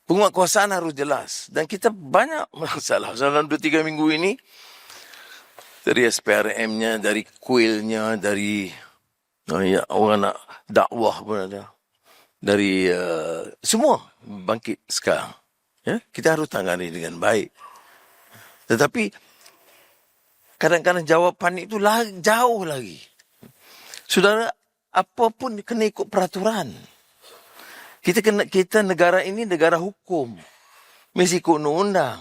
Penguatkuasaan harus jelas. Dan kita banyak masalah. Dalam 2-3 minggu ini, dari SPRM-nya, dari kuilnya, dari orang nak dakwah pun ada. Dari semua bangkit sekarang. Ya? Kita harus tangani dengan baik. Tetapi, kadang-kadang jawapan itu jauh lagi. Saudara, apapun kena ikut peraturan. Kita negara ini negara hukum. Mesti ikut undang-undang.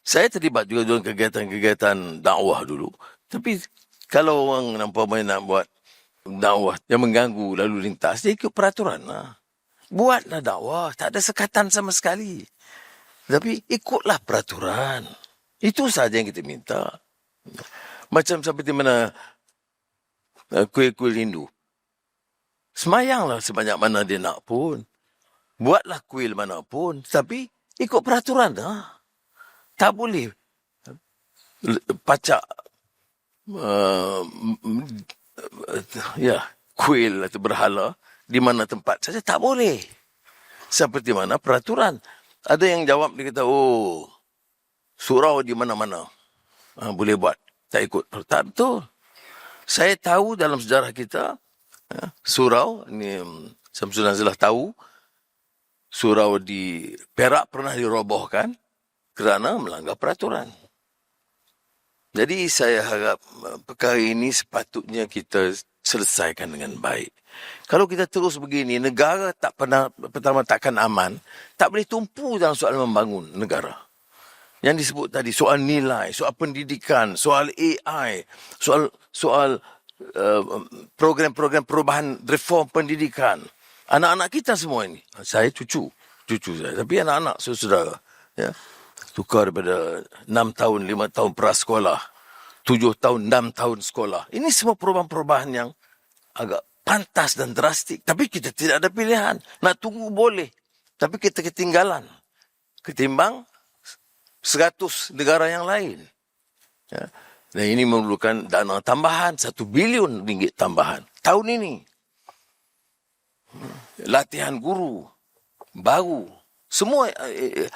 Saya terlibat juga dalam kegiatan-kegiatan dakwah dulu. Tapi kalau orang nak buat dakwah yang mengganggu lalu lintas, dia ikut peraturan lah. Buatlah dakwah. Tak ada sekatan sama sekali. Tapi ikutlah peraturan. Itu saja yang kita minta. Macam seperti mana kuil-kuil Hindu. Semayanglah sebanyak mana dia nak pun. Buatlah kuil mana pun. Tapi ikut peraturan lah. Tak boleh pacak kuil atau berhala di mana tempat saja. Tak boleh. Seperti mana peraturan. Ada yang jawab, dia kata, surau di mana-mana. Boleh buat. Tak ikut. Tak betul. Saya tahu dalam sejarah kita, surau, ini Samsul Nazilah tahu, surau di Perak pernah dirobohkan kerana melanggar peraturan. Jadi saya harap perkara ini sepatutnya kita selesaikan dengan baik. Kalau kita terus begini, negara takkan aman, tak boleh tumpu dalam soal membangun negara. Yang disebut tadi, soal nilai, soal pendidikan, soal AI, soal program-program perubahan reform pendidikan. Anak-anak kita semua ini, saya cucu saya, tapi anak-anak saudara, ya, tukar daripada 6 tahun, 5 tahun prasekolah, 7 tahun, 6 tahun sekolah. Ini semua perubahan-perubahan yang agak pantas dan drastik. Tapi kita tidak ada pilihan. Nak tunggu boleh. Tapi kita ketinggalan. Ketimbang 100 negara yang lain. Ya. Dan ini memerlukan dana tambahan, 1 bilion ringgit tambahan. Tahun ini. Latihan guru. Baru. Semua,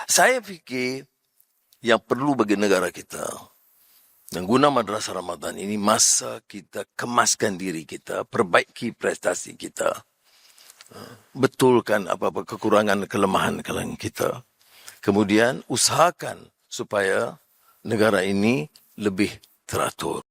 saya fikir yang perlu bagi negara kita. Dan guna Madrasah Ramadan ini, masa kita kemaskan diri kita, perbaiki prestasi kita. Betulkan apa-apa kekurangan, kelemahan kita. Kemudian usahakan supaya negara ini lebih teratur.